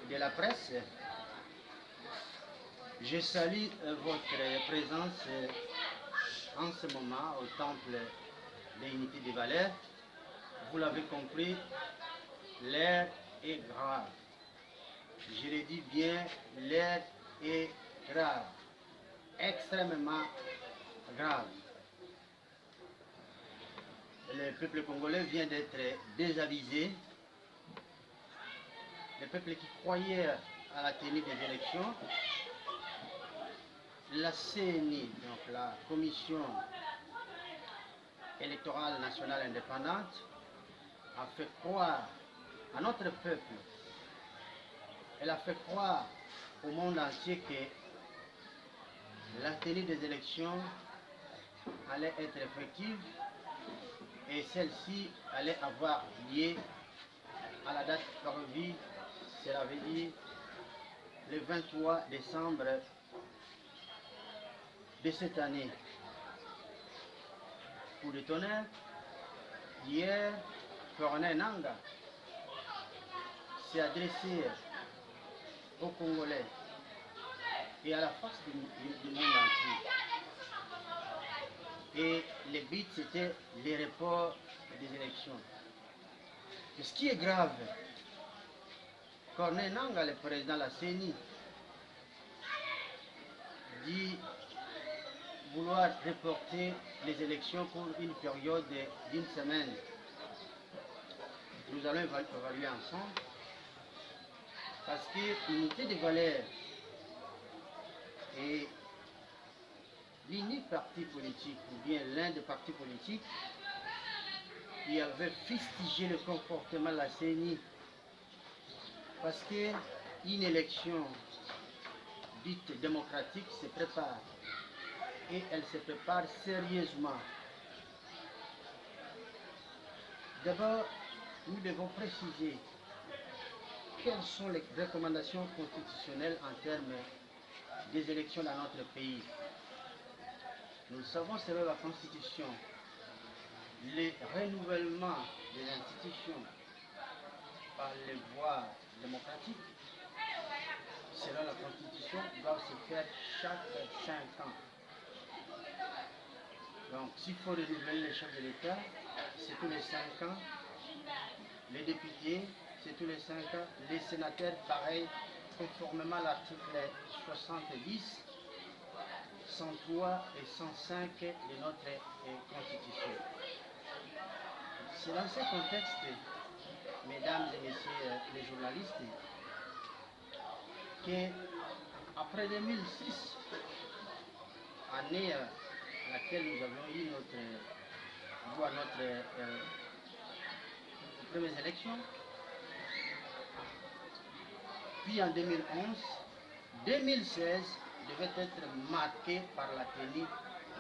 de la presse, je salue votre présence en ce moment au Temple de l'Unité des Valeurs. Vous l'avez compris, l'heure est grave. Je le dis bien, l'heure est grave, extrêmement grave. Le peuple congolais vient d'être désabusé. Le peuple qui croyait à la tenue des élections, la CENI, donc la Commission électorale nationale indépendante, a fait croire à notre peuple, elle a fait croire au monde entier que la tenue des élections allait être effective et celle-ci allait avoir lieu à la date prévue, cela veut dire le 23 décembre de cette année. Coup de tonnerre, hier, Corneille Nangaa s'est adressé aux Congolais et à la face du monde entier. Et le but, c'était le report des élections. Et ce qui est grave, Corneille Nangaa, le président de la CENI, dit vouloir reporter les élections pour une période d'une semaine. Nous allons évaluer ensemble parce que l'unité des valeurs est l'unique parti politique ou bien l'un des partis politiques qui avait fustigé le comportement de la CENI parce qu'une élection dite démocratique se prépare et elle se prépare sérieusement. D'abord, nous devons préciser quelles sont les recommandations constitutionnelles en termes des élections dans notre pays. Nous le savons, selon la Constitution, le renouvellement des institutions par les voies démocratiques, selon la Constitution, doit se faire chaque 5 ans. Donc, s'il faut renouveler les chefs de l'État, c'est tous les 5 ans. Les députés, c'est tous les 5 ans. Les sénateurs, pareil, conformément à l'article 70, 103 et 105 de notre Constitution. C'est dans ce contexte, mesdames et messieurs les journalistes, qu'après 2006, année à laquelle nous avons eu notre première élection, puis en 2011, 2016 devait être marqué par la tenue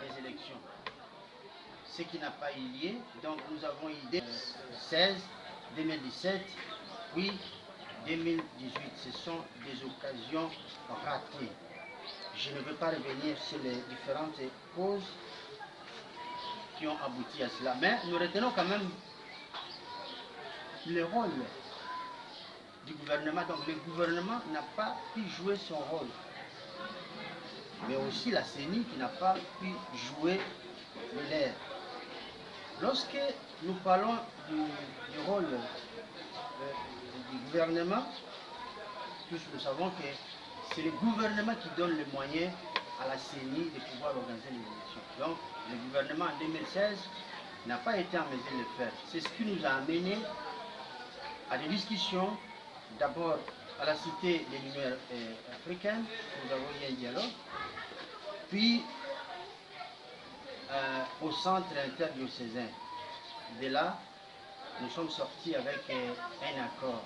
des élections. Ce qui n'a pas eu lieu, donc nous avons eu 2016, 2017, puis 2018. Ce sont des occasions ratées. Je ne veux pas revenir sur les différentes causes qui ont abouti à cela, mais nous retenons quand même le rôle du gouvernement. Donc le gouvernement n'a pas pu jouer son rôle, mais aussi la CENI qui n'a pas pu jouer le leur. Lorsque nous parlons du rôle du gouvernement, tous nous savons que c'est le gouvernement qui donne les moyens à la CENI de pouvoir organiser les élections. Donc le gouvernement en 2016 n'a pas été en mesure de le faire. C'est ce qui nous a amené à des discussions, d'abord à la Cité de l'Union africaine, nous avons eu un dialogue, puis au centre interdiocésain. De là, nous sommes sortis avec un accord,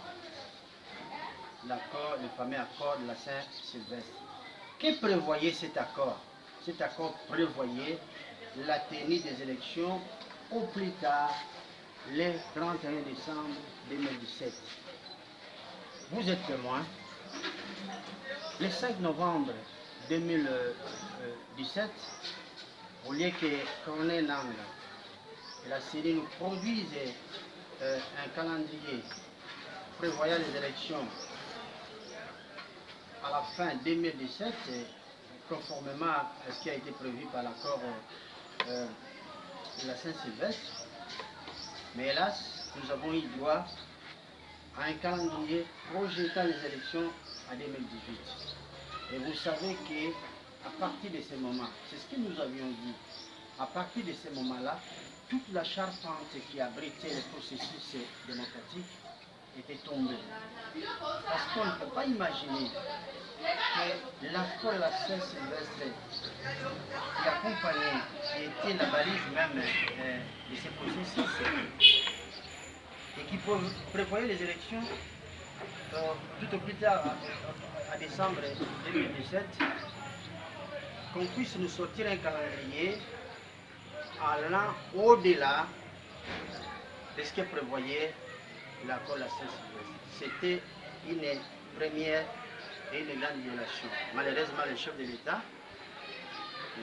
le fameux accord de la Saint-Sylvestre. Que prévoyait cet accord? Cet accord prévoyait la tenue des élections au plus tard le 31 décembre 2017. Vous êtes témoin. Le 5 novembre 2017, au lieu que Corneille Nangaa et la CENI nous produisent un calendrier prévoyant les élections à la fin 2017, conformément à ce qui a été prévu par l'accord de la Saint-Sylvestre. Mais hélas, nous avons eu droit à un calendrier projetant les élections à 2018. Et vous savez qu'à partir de ce moment, c'est ce que nous avions dit, à partir de ce moment-là, toute la charpente qui abritait le processus démocratique était tombée. Parce qu'on ne peut pas imaginer que l'accord de la Saint-Sylvestre qui accompagnait, qui était la balise même de ce processus, et qui prévoyait les élections tout au plus tard à décembre 2017, qu'on puisse nous sortir un calendrier allant au-delà de ce que prévoyait l'accord de la Saint-Sylvestre. C'était une première et une grande violation. Malheureusement, le chef de l'État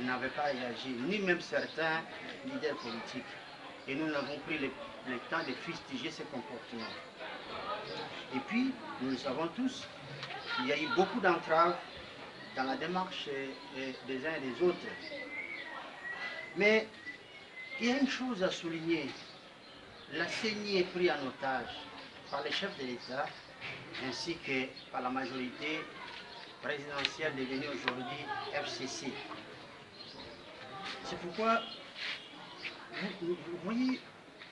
n'avait pas réagi, ni même certains leaders politiques. Et nous n'avons pris le temps de fustiger ces comportements. Et puis, nous le savons tous, il y a eu beaucoup d'entraves dans la démarche des uns et des autres. Mais il y a une chose à souligner. La CENI est prise en otage par les chefs de l'État ainsi que par la majorité présidentielle devenue aujourd'hui FCC. C'est pourquoi vous voyez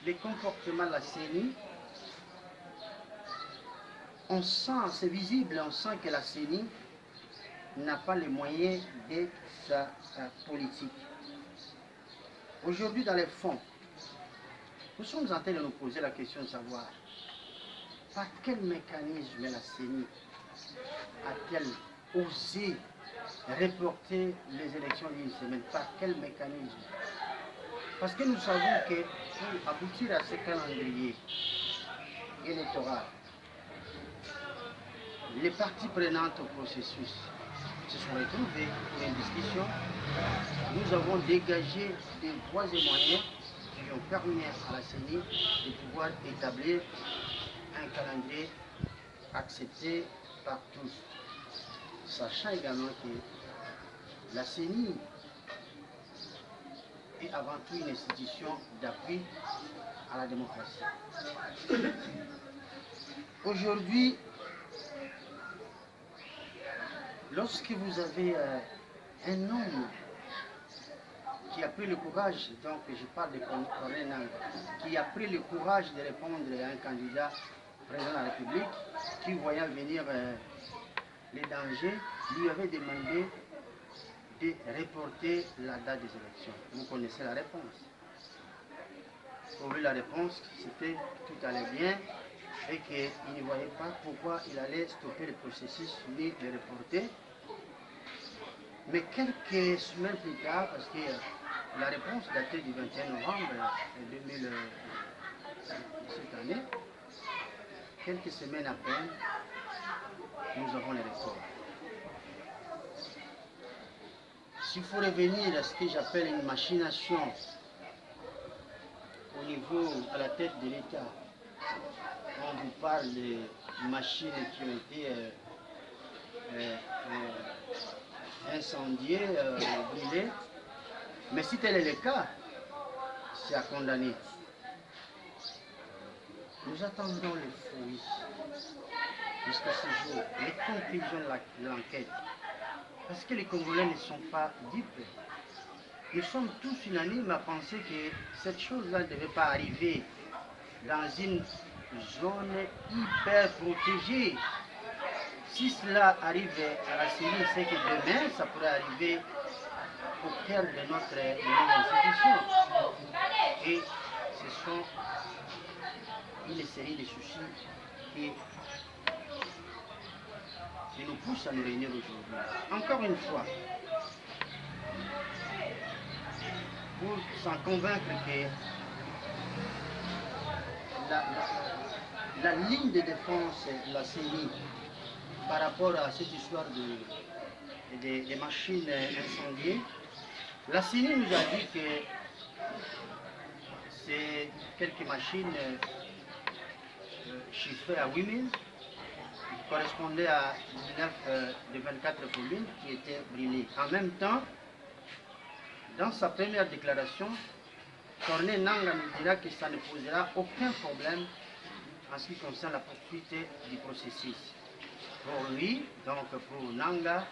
les comportements de la CENI. On sent, c'est visible, on sent que la CENI n'a pas les moyens de sa politique. Aujourd'hui, dans les fonds, nous sommes en train de nous poser la question de savoir par quel mécanisme la CENI a-t-elle osé reporter les élections d'une semaine? Par quel mécanisme? Parce que nous savons que pour aboutir à ce calendrier électoral, les parties prenantes au processus se sont retrouvées pour une discussion. Nous avons dégagé des voies et moyens qui ont permis à la CENI de pouvoir établir un calendrier accepté par tous. Sachant également que la CENI est avant tout une institution d'appui à la démocratie. Aujourd'hui, lorsque vous avez un homme qui a pris le courage, donc je parle de Corneille Nangaa, qui a pris le courage de répondre à un candidat président de la République, qui voyant venir les dangers, lui avait demandé de reporter la date des élections. Vous connaissez la réponse. Pour lui, la réponse, c'était tout allait bien et qu'il ne voyait pas pourquoi il allait stopper le processus ni le reporter. Mais quelques semaines plus tard, parce que la réponse datait du 21 novembre 2000, cette année, quelques semaines après, nous avons les records. S'il faut revenir à ce que j'appelle une machination au niveau à la tête de l'État, on vous parle de machines qui ont été incendiées, brûlées, mais si tel est le cas, c'est à condamner. Nous attendons les fruits jusqu'à ce jour, les conclusions de l'enquête. Parce que les Congolais ne sont pas dupes. Nous sommes tous unanimes à penser que cette chose-là ne devait pas arriver dans une zone hyper protégée. Si cela arrive à la CENI, c'est que demain, ça pourrait arriver au cœur de nos institutions. Et ce sont une série de soucis qui nous poussent à nous réunir aujourd'hui. Encore une fois, pour s'en convaincre que la ligne de défense de la CENI par rapport à cette histoire de machines incendiées, la CENI nous a dit que c'est quelques machines chiffrées à 8000, correspondait à 19 des 24 communes qui étaient brûlées. En même temps, dans sa première déclaration, Corneille Nangaa nous dira que ça ne posera aucun problème en ce qui concerne la poursuite du processus. Pour lui, donc pour Nangaa,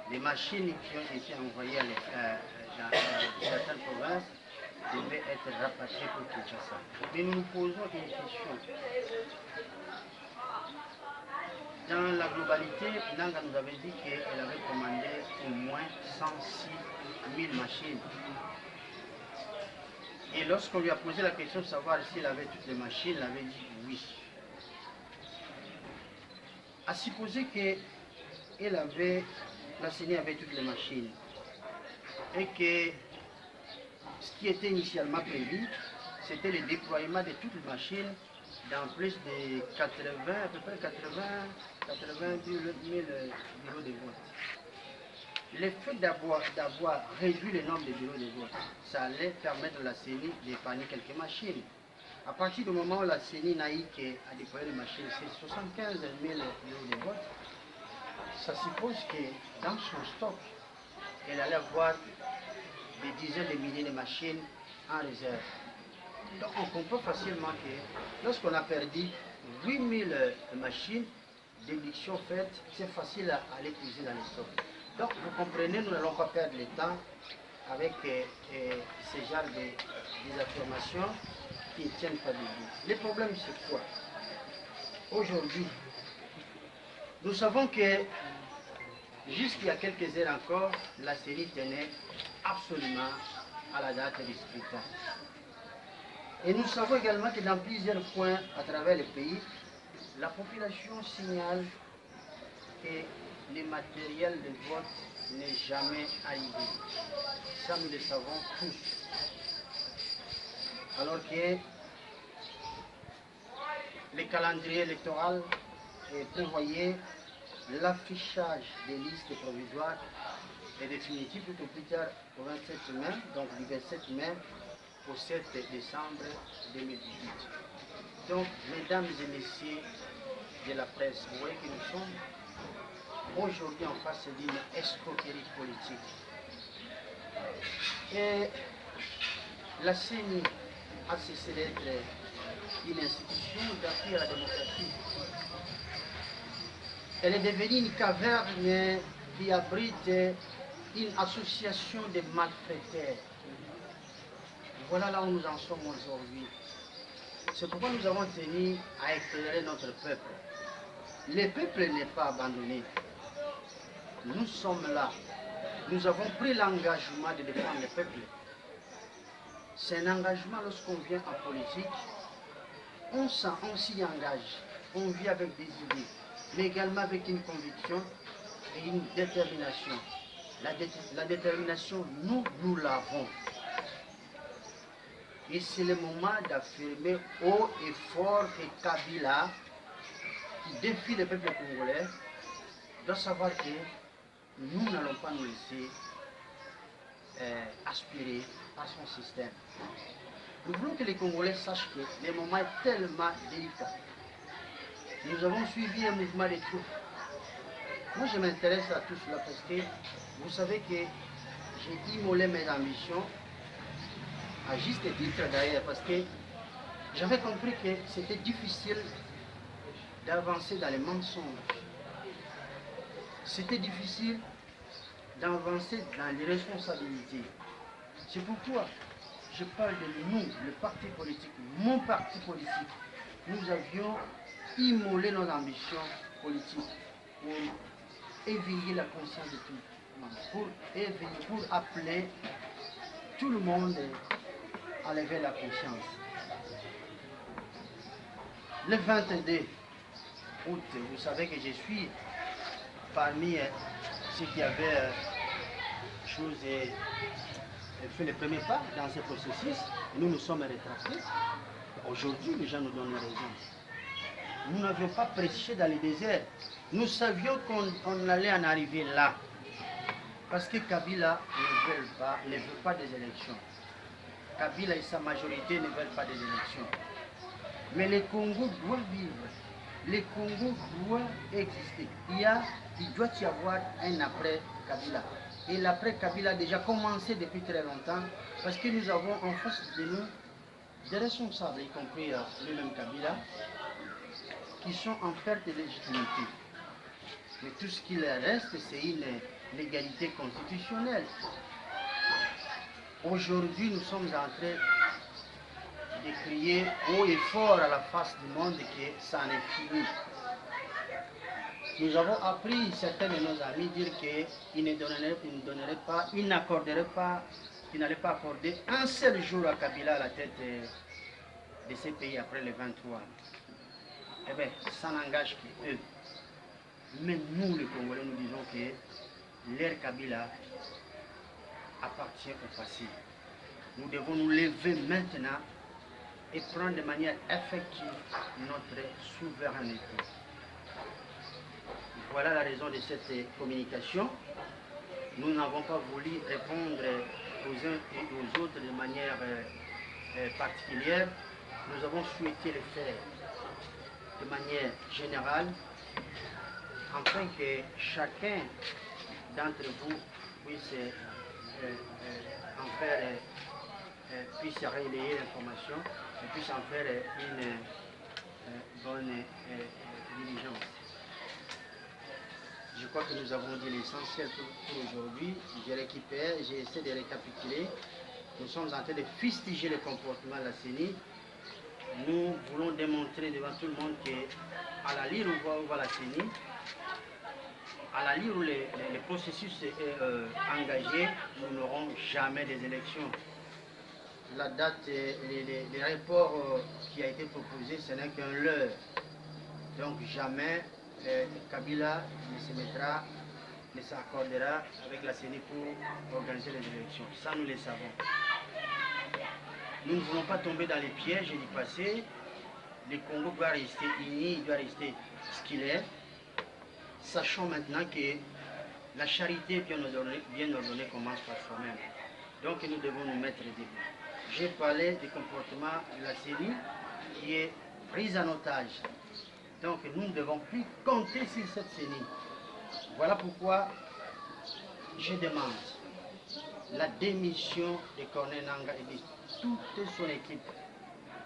les machines qui ont été envoyées dans certaines provinces devaient être rapatriées pour Kinshasa. Mais nous nous posons une question. Dans la globalité, Nangaa nous avait dit qu'elle avait commandé au moins 106 000 machines. Et lorsqu'on lui a posé la question de savoir s'il avait toutes les machines, il avait dit oui. À supposer que la CENI avait toutes les machines et que ce qui était initialement prévu, c'était le déploiement de toutes les machines dans plus de 80, à peu près 80 000 bureaux de vote. Le fait d'avoir réduit le nombre de bureaux de vote, ça allait permettre à la CENI d'épargner quelques machines. À partir du moment où la CENI Naïque a déployé les machines, c'est 75 000 bureaux de vote, ça suppose que dans son stock, elle allait avoir des dizaines de milliers de machines en réserve. Donc on comprend facilement que lorsqu'on a perdu 8 000 machines, déduction faite, c'est facile à aller puiser dans les stocks. Donc vous comprenez, nous n'allons pas perdre le temps avec ce genre des affirmations qui ne tiennent pas debout. Le problème c'est quoi? Aujourd'hui, nous savons que jusqu'il y a quelques heures encore, la CENI tenait absolument à la date du scrutin. Et nous savons également que dans plusieurs points à travers le pays, la population signale que le matériel de vote n'est jamais arrivé. Ça, nous le savons tous. Alors que le calendrier électoral prévoyait l'affichage des listes provisoires et définitives tout au plus tard au 27 mai, donc du 27 mai au 7 décembre 2018. Donc, mesdames et messieurs de la presse, vous voyez que nous sommes aujourd'hui en face d'une escroquerie politique. Et la CENI a cessé d'être une institution d'appui à la démocratie. Elle est devenue une caverne qui abrite une association de malfaiteurs. Voilà là où nous en sommes aujourd'hui. C'est pourquoi nous avons tenu à éclairer notre peuple. Le peuple n'est pas abandonné. Nous sommes là. Nous avons pris l'engagement de défendre le peuple. C'est un engagement lorsqu'on vient en politique. On s'y engage. On vit avec des idées, mais également avec une conviction et une détermination. La détermination, nous l'avons. Et c'est le moment d'affirmer haut et fort que Kabila, qui défie le peuple congolais, doit savoir que nous n'allons pas nous laisser aspirer à son système. Nous voulons que les Congolais sachent que le moment est tellement délicat. Nous avons suivi un mouvement de troupes. Moi, je m'intéresse à tout cela parce que vous savez que j'ai immolé mes ambitions, à juste titre d'ailleurs, parce que j'avais compris que c'était difficile d'avancer dans les mensonges. C'était difficile d'avancer dans les responsabilités. C'est pourquoi je parle de nous, le parti politique, mon parti politique. Nous avions immolé nos ambitions politiques pour éveiller la conscience de tout le monde, pour appeler tout le monde à lever la conscience. Le 22 août, vous savez que je suis parmi ceux qui avaient fait le premier pas dans ce processus. Nous nous sommes rétractés. Aujourd'hui, les gens nous donnent raison. Nous n'avions pas prêché dans le désert. Nous savions qu'on allait en arriver là. Parce que Kabila ne veut pas des élections. Kabila et sa majorité ne veulent pas des élections. Mais le Congo doit vivre. le Congo doit exister. Il doit y avoir un après Kabila. Et l'après Kabila a déjà commencé depuis très longtemps parce que nous avons en face de nous des responsables, y compris lui-même Kabila, qui sont en perte de légitimité. Mais tout ce qu'il reste, c'est une légalité constitutionnelle. Aujourd'hui, nous sommes en train de crier haut et fort à la face du monde que ça en est fini. Nous avons appris certains de nos amis dire qu'ils n'accorderaient pas, qu'ils n'allaient pas accorder un seul jour à Kabila à la tête de ces pays après le 23. Eh bien, ça n'engage qu'eux. Mais nous, les Congolais, nous disons que l'ère Kabila appartient au passé. Nous devons nous lever maintenant et prendre de manière effective notre souveraineté. Voilà la raison de cette communication. Nous n'avons pas voulu répondre aux uns et aux autres de manière particulière. Nous avons souhaité le faire de manière générale, afin que chacun d'entre vous puisse en faire, puisse relayer l'information et puisse en faire une bonne diligence. Je crois que nous avons dit l'essentiel pour aujourd'hui. J'ai essayé de récapituler. Nous sommes en train de fustiger le comportement de la CENI. Nous voulons démontrer devant tout le monde qu'à la lire où va la CENI, à la lire où le processus est engagé, nous n'aurons jamais des élections. La date, les rapports qui a été proposé, ce n'est qu'un leurre. Donc jamais Kabila ne s'accordera avec la CENI pour organiser les élections. Ça, nous le savons. Nous ne voulons pas tomber dans les pièges du passé. Le Congo doit rester uni, il doit rester ce qu'il est. Sachons maintenant que la charité bien ordonnée commence par soi-même. Donc nous devons nous mettre debout. J'ai parlé du comportement de la CENI qui est prise en otage. Donc nous ne devons plus compter sur cette CENI. Voilà pourquoi je demande la démission de Corneille Nangaa et de toute son équipe.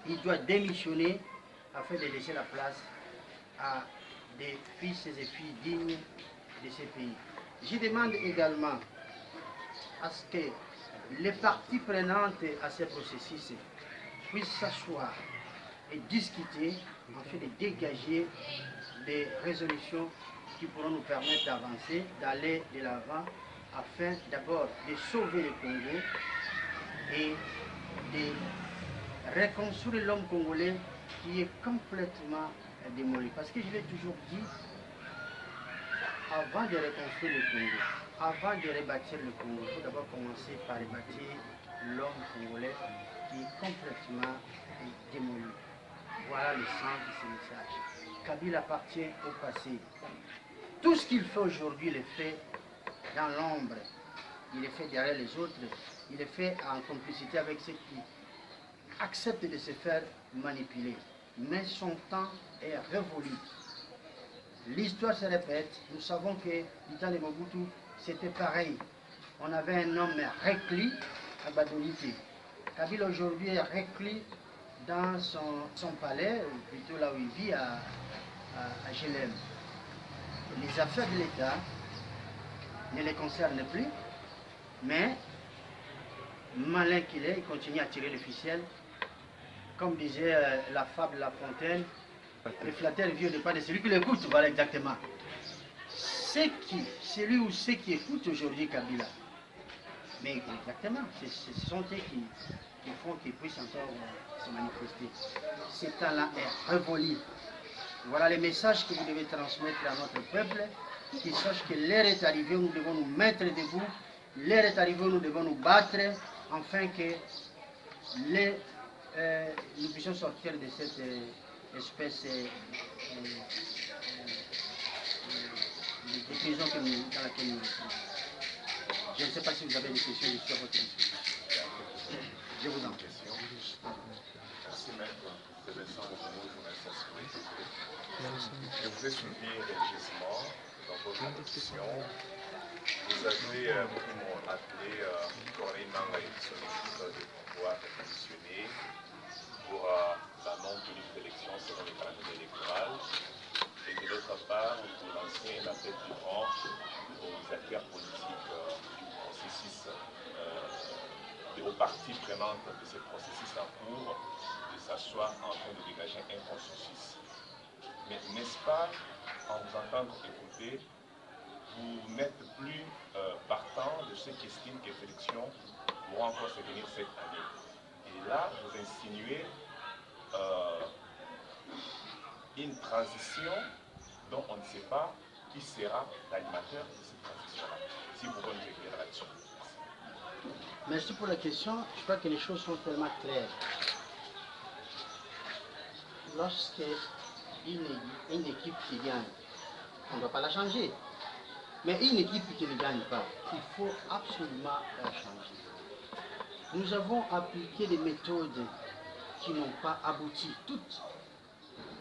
Il doit démissionner afin de laisser la place à des fils et filles dignes de ces pays. Je demande également à ce que les parties prenantes à ce processus puissent s'asseoir et discuter afin de dégager des résolutions qui pourront nous permettre d'avancer, d'aller de l'avant, afin d'abord de sauver le Congo et de reconstruire l'homme congolais qui est complètement démoli. Parce que je l'ai toujours dit, avant de reconstruire le Congo, avant de rebâtir le Congo, il faut d'abord commencer par rebâtir l'homme congolais qui est complètement démoli. Voilà le sens de ce message. Kabila appartient au passé. Tout ce qu'il fait aujourd'hui, il le fait dans l'ombre. Il le fait derrière les autres. Il le fait en complicité avec ceux qui acceptent de se faire manipuler. Mais son temps est révolu. L'histoire se répète. Nous savons que du temps de Mobutu, c'était pareil. On avait un homme reclus à Badolité. Kabila aujourd'hui est reclus dans son palais, ou plutôt là où il vit, à Gélem. Les affaires de l'État ne les concernent plus, mais malin qu'il est, il continue à tirer le ficelle. Comme disait la fable de La Fontaine, le flatteur vieux n'est pas de celui qui l'écoute, voilà exactement. Celui ou ceux qui écoutent aujourd'hui Kabila, mais exactement, ce sont eux qui font qu'ils puissent encore se manifester. Ce temps-là est révolu. Voilà les messages que vous devez transmettre à notre peuple, qu'ils sachent que l'heure est arrivée où nous devons nous mettre debout, l'heure est arrivée où nous devons nous battre, afin que nous puissions sortir de cette espèce de prison dans laquelle nous sommes. Je ne sais pas si vous avez des questions sur votre discussion. Je vous en prie. Merci maître. C'est Vincent Mokomo, journaliste à Sécurité. vous ai suivi religieusement dans votre audition. Vous avez appelé Corneille Nangaa et son équipe de pouvoir réquisitionner pour la non-tenue d'élection selon les calendriers électoraux. Et de l'autre part, vous lancez un appel vibrant aux acteurs politiques du processus, aux parties prenantes de ce processus en cours, de s'asseoir en train de dégager un consensus. Mais n'est-ce pas, en vous entendant écouter, vous n'êtes plus partant de ceux qui estiment que les élections pourront encore se tenir cette année. Et là, vous insinuez une transition dont on ne sait pas qui sera l'animateur de cette transition-là. Si vous pouvez nous éclairer là-dessus. Merci pour la question. Je crois que les choses sont tellement claires. Lorsqu'une équipe qui gagne, on ne doit pas la changer. Mais une équipe qui ne gagne pas, il faut absolument la changer. Nous avons appliqué des méthodes qui n'ont pas abouti, toutes.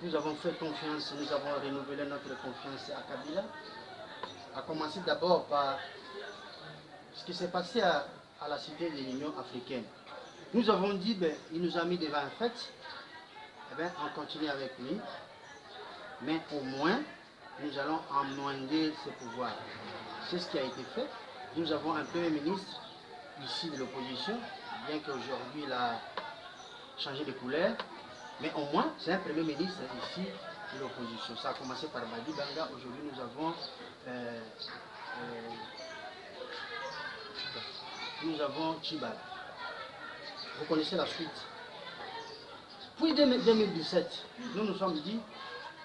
Nous avons fait confiance, nous avons renouvelé notre confiance à Kabila, à commencer d'abord par ce qui s'est passé à la Cité de l'Union africaine. Nous avons dit, il nous a mis devant un fait, on continue avec lui, mais au moins, nous allons emmander ses pouvoirs. C'est ce qui a été fait. Nous avons un Premier ministre ici de l'opposition, bien qu'aujourd'hui il a changé de couleur, mais au moins c'est un Premier ministre ici de l'opposition. Ça a commencé par Madi Banga, aujourd'hui nous avons Chibal. Vous connaissez la suite. Puis 2017, nous nous sommes dit,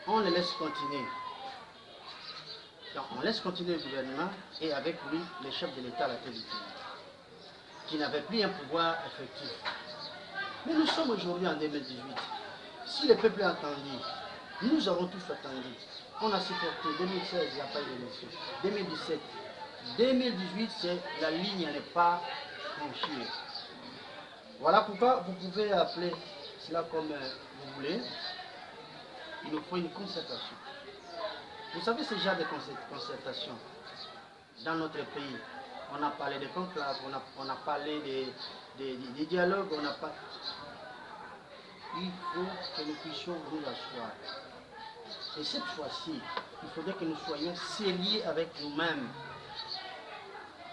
on les laisse continuer. Donc, on laisse continuer le gouvernement et avec lui, les chefs de l'État à la tête du pays, qui n'avaient plus un pouvoir effectif. Mais nous sommes aujourd'hui en 2018. Si le peuple a attendu, nous avons tous attendu. On a supporté 2016, il n'y a pas eu d'élection. 2017, 2018, c'est la ligne à ne pas franchir. Voilà pourquoi vous pouvez appeler cela comme vous voulez. Il nous faut une concertation. Vous savez ce genre de concertation dans notre pays. On a parlé de conclaves, on a parlé des dialogues, on n'a pas. Il faut que nous puissions nous asseoir. Et cette fois-ci, il faudrait que nous soyons sérieux avec nous-mêmes.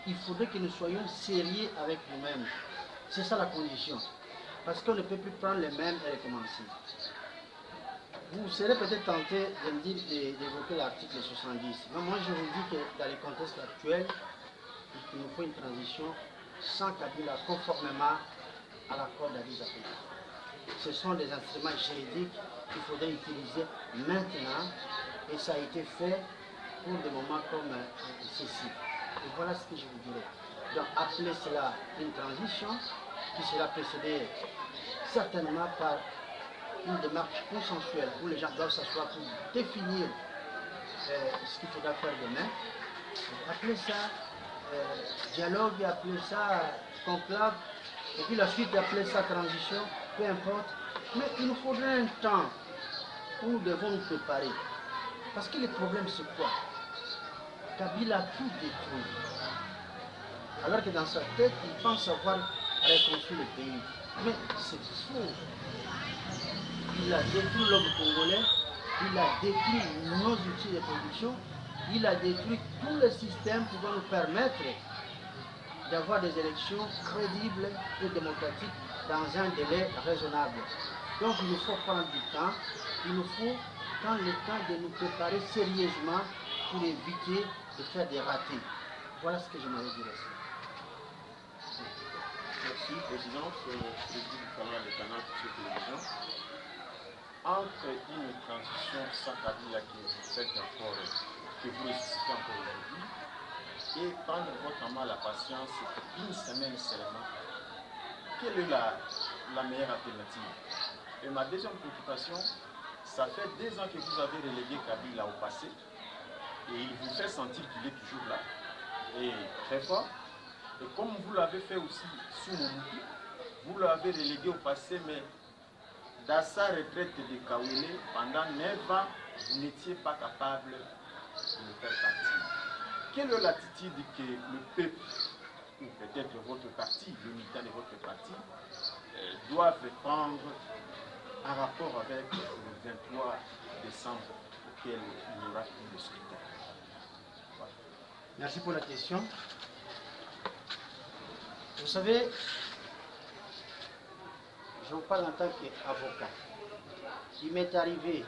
Il faudrait que nous soyons sérieux avec nous-mêmes. C'est ça la condition. Parce qu'on ne peut plus prendre les mêmes et recommencer. Vous serez peut-être tenté de me dire d'évoquer l'article 70. Mais moi, je vous dis que dans le contexte actuel, il nous faut une transition sans Kabila, conformément à l'accord d'Addis Abeba. Ce sont des instruments juridiques qu'il faudrait utiliser maintenant, et ça a été fait pour des moments comme ceci. Et voilà ce que je vous dirais. Donc, appelez cela une transition qui sera précédée certainement par une démarche consensuelle où les gens doivent s'asseoir pour définir ce qu'il faudra faire demain. Appelez ça dialogue, appelez ça conclave, et puis la suite appelez ça transition, peu importe. Mais il nous faudrait un temps où nous devons nous préparer. Parce que le problème c'est quoi? Kabila a tout détruit. Alors que dans sa tête, il pense avoir reconstruit le pays. Mais c'est faux. Il a détruit l'homme congolais, il a détruit nos outils de production, il a détruit tout le système pouvant nous permettre d'avoir des élections crédibles et démocratiques dans un délai raisonnable. Donc il nous faut prendre du temps, il nous faut prendre le temps de nous préparer sérieusement pour éviter de faire des ratés. Voilà ce que je m'avais dit. Merci, Président. C'est le du canal de Canal sur télévision. Entre une transition sans Kabila que vous faites encore, que vous ressuscitez encore aujourd'hui, et prendre votre mal à la patience une semaine seulement, quelle est la meilleure alternative? Et ma deuxième préoccupation, ça fait 2 ans que vous avez relégué Kabila au passé, et il vous fait sentir qu'il est toujours là, et très fort. Et comme vous l'avez fait aussi sous Mobutu, vous l'avez relégué au passé, mais dans sa retraite de Kawele, pendant 9 ans, vous n'étiez pas capable de le faire partir. Quelle est l'attitude que le peuple, ou peut-être votre parti, le militant de votre parti, doivent prendre en rapport avec le 23 décembre auquel il y aura une scrutin? Voilà. Merci pour la question. Vous savez, je vous parle en tant qu'avocat. Il m'est arrivé,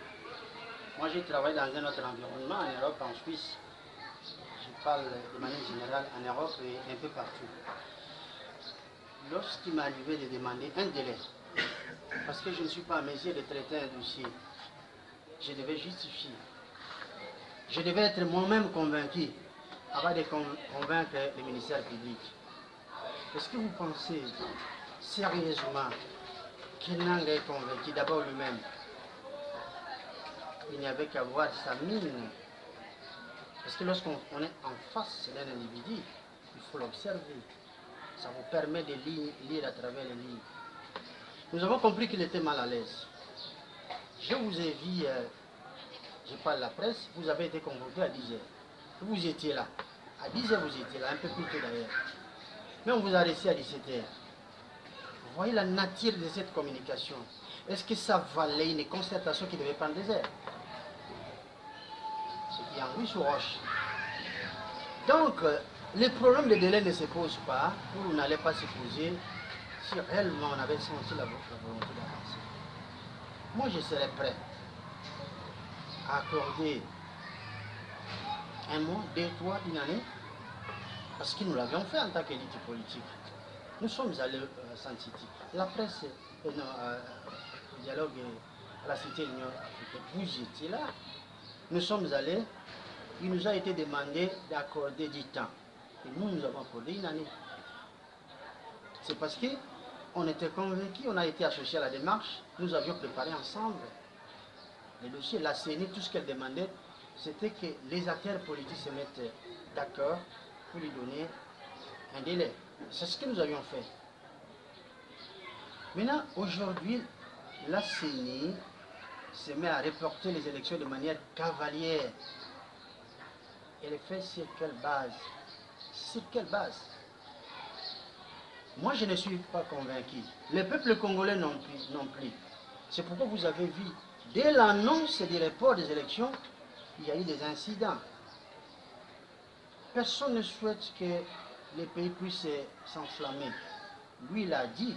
moi j'ai travaillé dans un autre environnement, en Europe, en Suisse. Je parle de manière générale en Europe et un peu partout. Lorsqu'il m'est arrivé de demander un délai, parce que je ne suis pas en mesure de traiter un dossier, je devais justifier. Je devais être moi-même convaincu avant de convaincre le ministère public. Est-ce que vous pensez sérieusement qu'il n'en est convaincu d'abord lui-même? Il n'y avait qu'à voir sa mine. Parce que lorsqu'on est en face d'un individu, il faut l'observer. Ça vous permet de lire à travers les lignes. Nous avons compris qu'il était mal à l'aise. Je vous ai vu, je parle de la presse, vous avez été convoqué à 10h. Vous étiez là. À 10h, vous étiez là, un peu plus tôt d'ailleurs. Mais on vous a laissé à 17h. Vous voyez la nature de cette communication. Est-ce que ça valait une concertation qui devait prendre des heures? C'est qui en oui sur roche. Donc, les problèmes de délai ne se posent pas, ou n'allaient pas se poser, si réellement on avait senti la volonté d'avancer. Moi, je serais prêt à accorder un mois, 2, 3, une année, parce que nous l'avions fait en tant qu'élite politique. Nous sommes allés à Saint-Titi. La presse, le dialogue à la Cité de l'Union africaine, vous étiez là. Nous sommes allés, il nous a été demandé d'accorder du temps. Et nous avons accordé une année. C'est parce qu'on était convaincus, on a été associés à la démarche, nous avions préparé ensemble les dossiers. La CENI, tout ce qu'elle demandait, c'était que les acteurs politiques se mettent d'accord pour lui donner un délai. C'est ce que nous avions fait. Maintenant, aujourd'hui, la CENI se met à reporter les élections de manière cavalière. Elle est faite sur quelle base? Sur quelle base? Moi, je ne suis pas convaincu. Le peuple congolais non plus. C'est pourquoi vous avez vu, dès l'annonce du report des élections, il y a eu des incidents. Personne ne souhaite que les pays puissent s'enflammer. Lui, il a dit,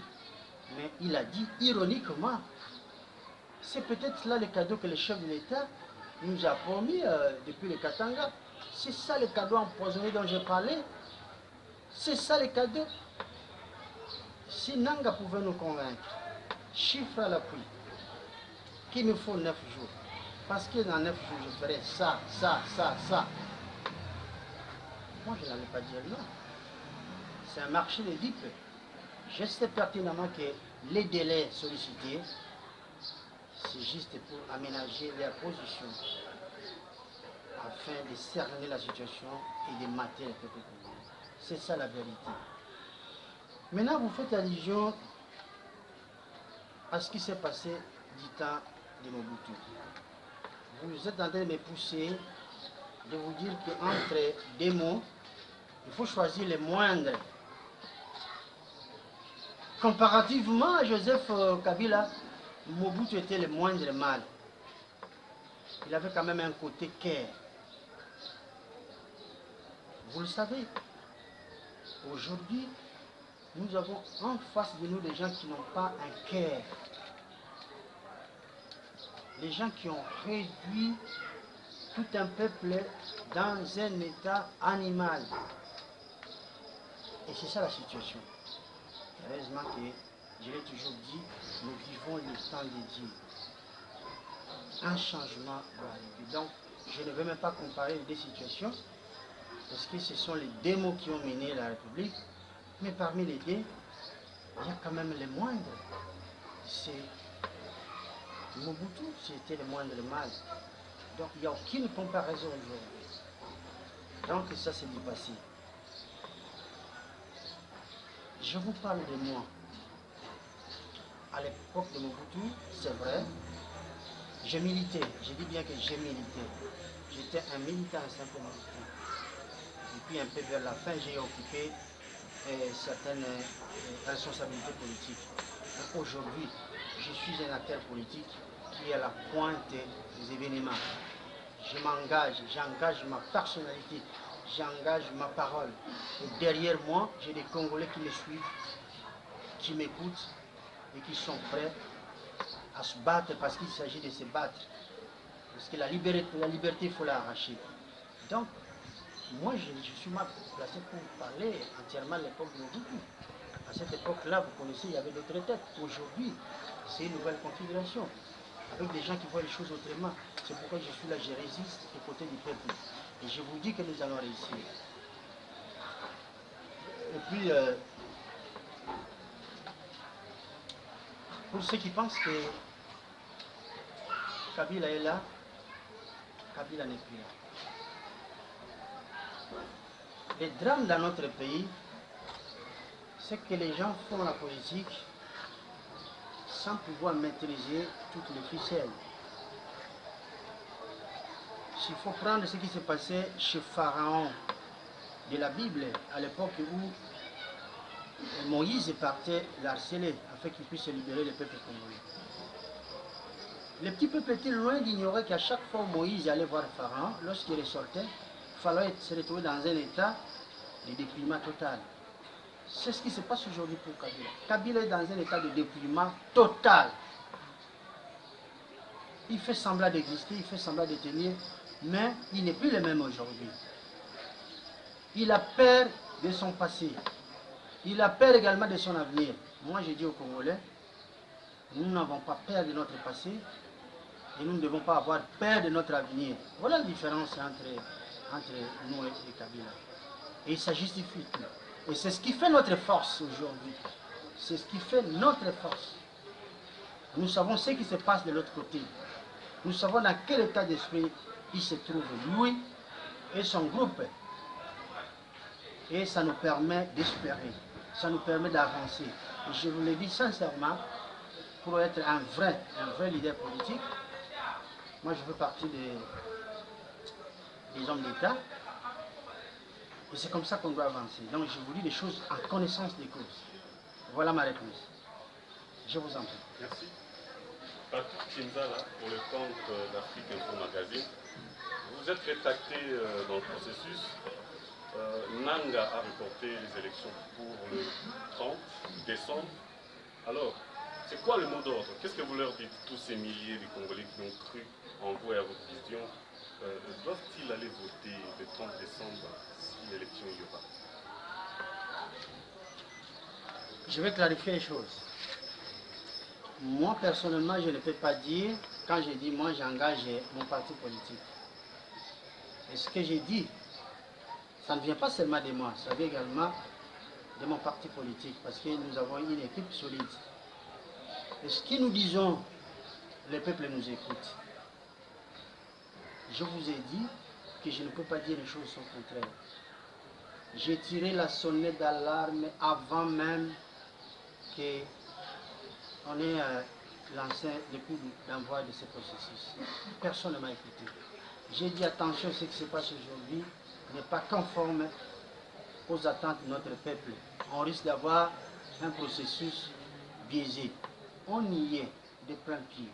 mais il a dit ironiquement. C'est peut-être là le cadeau que le chef de l'État nous a promis depuis le Katanga. C'est ça le cadeau empoisonné dont j'ai parlé. C'est ça le cadeau. Si Nanga pouvait nous convaincre, chiffre à l'appui, qu'il nous faut 9 jours. Parce que dans 9 jours, je ferai ça. Moi, je n'avais pas dit non. C'est un marché de dupes. Je sais pertinemment que les délais sollicités, c'est juste pour aménager leur position afin de cerner la situation et de mater le peuple congolais. C'est ça la vérité. Maintenant, vous faites allusion à ce qui s'est passé du temps de Mobutu. Vous êtes en train de me pousser, de vous dire qu'entre deux mots, il faut choisir les moindres. Comparativement à Joseph Kabila, Mobutu était le moindre mal. Il avait quand même un côté cœur. Vous le savez, aujourd'hui, nous avons en face de nous des gens qui n'ont pas un cœur. Les gens qui ont réduit tout un peuple dans un état animal. Et c'est ça la situation. Heureusement que, je l'ai toujours dit, nous vivons le temps de Dieu. Un changement doit arriver. Donc, je ne veux même pas comparer les deux situations, parce que ce sont les deux mots qui ont mené la République. Mais parmi les deux, il y a quand même les moindres. C'est Mobutu, c'était le moindre mal. Donc, il n'y a aucune comparaison aujourd'hui. Donc, ça, c'est du passé. Je vous parle de moi. À l'époque de Mobutu, c'est vrai. J'ai milité, je dis bien que j'ai milité. J'étais un militant, un simple militant. Et puis un peu vers la fin, j'ai occupé certaines responsabilités politiques. Mais aujourd'hui, je suis un acteur politique qui est à la pointe des événements. Je m'engage, j'engage ma personnalité, j'engage ma parole. Et derrière moi, j'ai des Congolais qui me suivent, qui m'écoutent et qui sont prêts à se battre parce qu'il s'agit de se battre. Parce que la liberté, il faut l'arracher. Donc, moi, je suis mal placé pour parler entièrement de l'époque de Mobutu. À cette époque-là, vous connaissez, il y avait d'autres têtes. Aujourd'hui, c'est une nouvelle configuration, avec des gens qui voient les choses autrement. C'est pourquoi je suis là, je résiste aux côtés du peuple. Et je vous dis que nous allons réussir. Et puis, pour ceux qui pensent que Kabila est là, Kabila n'est plus là. Le drame dans notre pays, c'est que les gens font la politique sans pouvoir maîtriser toutes les ficelles. S'il faut prendre ce qui s'est passé chez Pharaon de la Bible, à l'époque où Moïse partait l'harceler afin qu'il puisse libérer le peuple congolais. Le petit peuple était loin d'ignorer qu'à chaque fois où Moïse allait voir Pharaon, lorsqu'il ressortait, il fallait se retrouver dans un état de dépouillement total. C'est ce qui se passe aujourd'hui pour Kabila. Kabila est dans un état de dépouillement total. Il fait semblant d'exister, il fait semblant de tenir, mais il n'est plus le même aujourd'hui. Il a peur de son passé. Il a peur également de son avenir. Moi, je dis aux Congolais, nous n'avons pas peur de notre passé et nous ne devons pas avoir peur de notre avenir. Voilà la différence entre nous et Kabila. Et ça justifie tout. Et c'est ce qui fait notre force aujourd'hui. C'est ce qui fait notre force. Nous savons ce qui se passe de l'autre côté. Nous savons dans quel état d'esprit il se trouve, lui et son groupe. Et ça nous permet d'espérer. Ça nous permet d'avancer. Et je vous le dis sincèrement, pour être un vrai leader politique, moi je fais partie des hommes d'État. Et c'est comme ça qu'on doit avancer. Donc je vous dis des choses en connaissance des causes. Voilà ma réponse. Je vous en prie. Merci. Patrick Kinzala, pour le compte d'Afrique Info Magazine. Vous êtes rétracté dans le processus. Nanga a reporté les élections pour le 30 décembre. Alors, c'est quoi le mot d'ordre? Qu'est-ce que vous leur dites, tous ces milliers de Congolais qui ont cru en vous et à votre vision? Doivent-ils aller voter le 30 décembre si l'élection y aura? Je vais clarifier les choses. Moi, personnellement, je ne peux pas dire, quand je dis moi, j'engage mon parti politique. Et ce que j'ai dit, ça ne vient pas seulement de moi, ça vient également de mon parti politique, parce que nous avons une équipe solide. Et ce que nous disons, le peuple nous écoute. Je vous ai dit que je ne peux pas dire les choses au contraire. J'ai tiré la sonnette d'alarme avant même qu'on ait lancé le coup d'envoi de ce processus. Personne ne m'a écouté. J'ai dit attention, ce qui se passe aujourd'hui n'est pas conforme aux attentes de notre peuple. On risque d'avoir un processus biaisé. On y est de plein pied.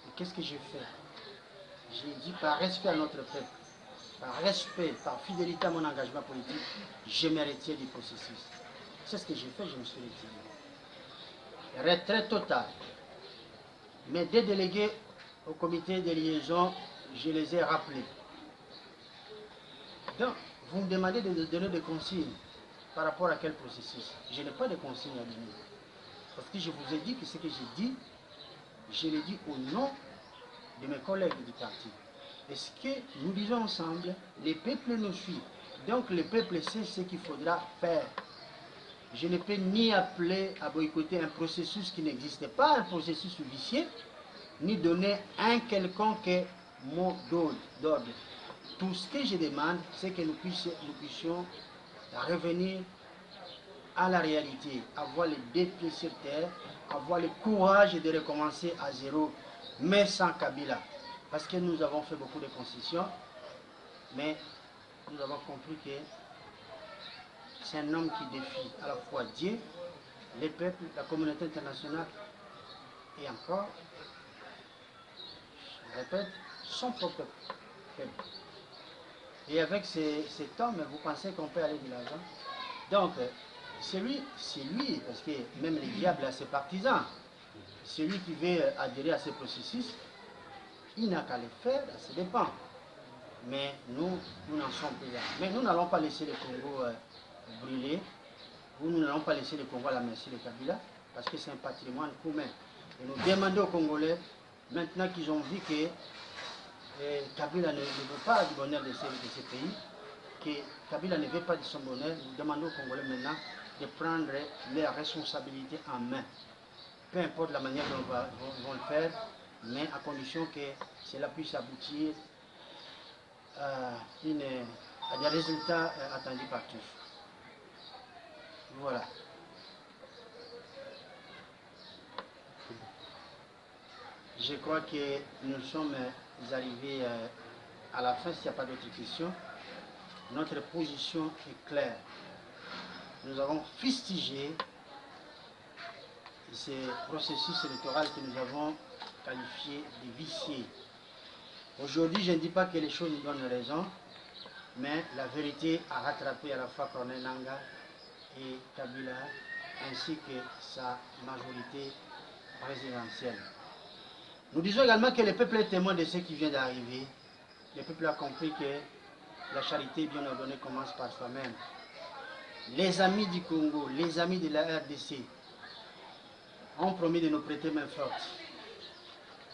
Et qu'est-ce que j'ai fait? J'ai dit par respect à notre peuple, par respect, par fidélité à mon engagement politique, je me retire du processus. C'est ce que j'ai fait, je me suis retiré. Retrait total. Mes deux délégués au comité de liaison, je les ai rappelés. Donc, vous me demandez de donner des consignes par rapport à quel processus. Je n'ai pas de consignes à donner. Parce que je vous ai dit que ce que j'ai dit, je l'ai dit au nom de mes collègues du parti. Et ce que nous disons ensemble, les peuples nous suivent. Donc le peuple sait ce qu'il faudra faire. Je ne peux ni appeler à boycotter un processus qui n'existe pas, un processus vicieux, ni donner un quelconque mot d'ordre. Tout ce que je demande, c'est que nous puissions revenir à la réalité, avoir les deux pieds sur terre avoir le courage de recommencer à zéro, mais sans Kabila. Parce que nous avons fait beaucoup de concessions, mais nous avons compris que c'est un homme qui défie à la fois Dieu, les peuples, la communauté internationale et encore, je répète, son propre peuple. Et avec cet homme, vous pensez qu'on peut aller de l'avant? Donc, c'est lui, parce que même les diables a ses partisans. Celui qui veut adhérer à ce processus, il n'a qu'à le faire, ça dépend. Mais nous n'en sommes plus là. Mais nous n'allons pas laisser le Congo brûler, ou nous n'allons pas laisser le Congo à la merci de Kabila, parce que c'est un patrimoine commun. Et nous demandons aux Congolais, maintenant qu'ils ont vu que Kabila ne veut pas du bonheur de ce pays, que Kabila ne veut pas de son bonheur, nous demandons aux Congolais maintenant de prendre leurs responsabilités en main. Peu importe la manière dont ils vont le faire, mais à condition que cela puisse aboutir à des résultats attendus par tous. Voilà. Je crois que nous sommes arrivés à la fin, s'il n'y a pas d'autres questions. Notre position est claire. Nous avons fustigé ce processus électoral que nous avons qualifié de vicié. Aujourd'hui, je ne dis pas que les choses nous donnent raison, mais la vérité a rattrapé à la fois Corneille Nangaa et Kabila, ainsi que sa majorité présidentielle. Nous disons également que le peuple est témoin de ce qui vient d'arriver. Le peuple a compris que la charité bien ordonnée commence par soi-même. Les amis du Congo, les amis de la RDC ont promis de nous prêter main forte.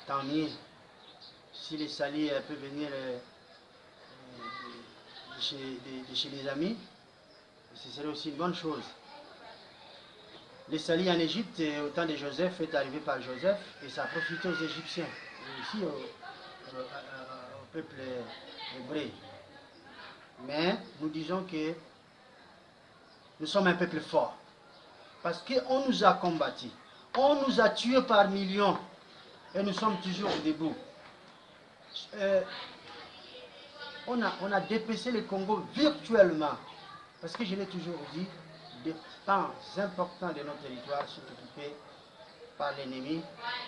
Tant mieux. Si les salis peuvent venir de chez les amis, ce serait aussi une bonne chose. Les salis en Égypte, au temps de Joseph, est arrivé par Joseph et ça a profité aux Égyptiens et aussi au peuple hébreu. Mais nous disons que nous sommes un peuple fort parce qu'on nous a combattus, on nous a tués par millions et nous sommes toujours debout. On a dépecé le Congo virtuellement parce que je l'ai toujours dit, des pans importants de notre territoire sont occupés par l'ennemi,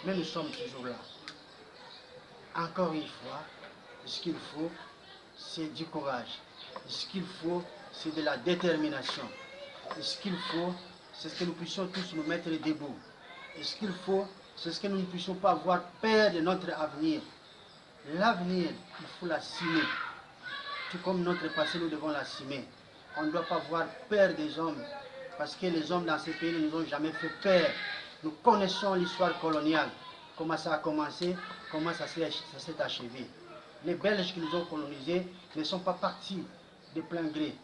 mais nous sommes toujours là. Encore une fois, ce qu'il faut, c'est du courage. Ce qu'il faut, c'est de la détermination. Ce qu'il faut, c'est que nous puissions tous nous mettre debout. Et ce qu'il faut, c'est que nous ne puissions pas avoir peur de notre avenir. L'avenir, il faut l'assumer. Tout comme notre passé, nous devons l'assumer. On ne doit pas avoir peur des hommes, parce que les hommes dans ces pays ne nous ont jamais fait peur. Nous connaissons l'histoire coloniale, comment ça a commencé, comment ça s'est achevé. Les Belges qui nous ont colonisés ne sont pas partis de plein gré.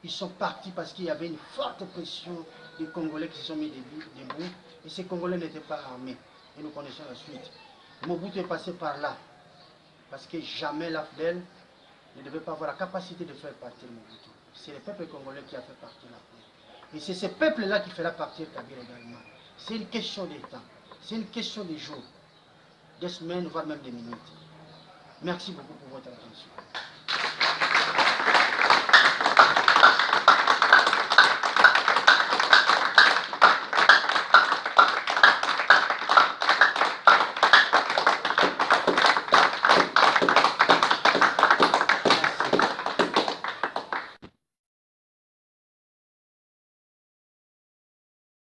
Ils sont partis parce qu'il y avait une forte pression des Congolais qui se sont mis debout, et ces Congolais n'étaient pas armés. Et nous connaissons la suite. Mobutu est passé par là, parce que jamais l'AFDEL ne devait pas avoir la capacité de faire partir Mobutu. C'est le peuple congolais qui a fait partir la paix. Et c'est ce peuple-là qui fera partir Kabila également. C'est une question de temps, c'est une question de jours, de semaines, voire même de minutes. Merci beaucoup pour votre attention.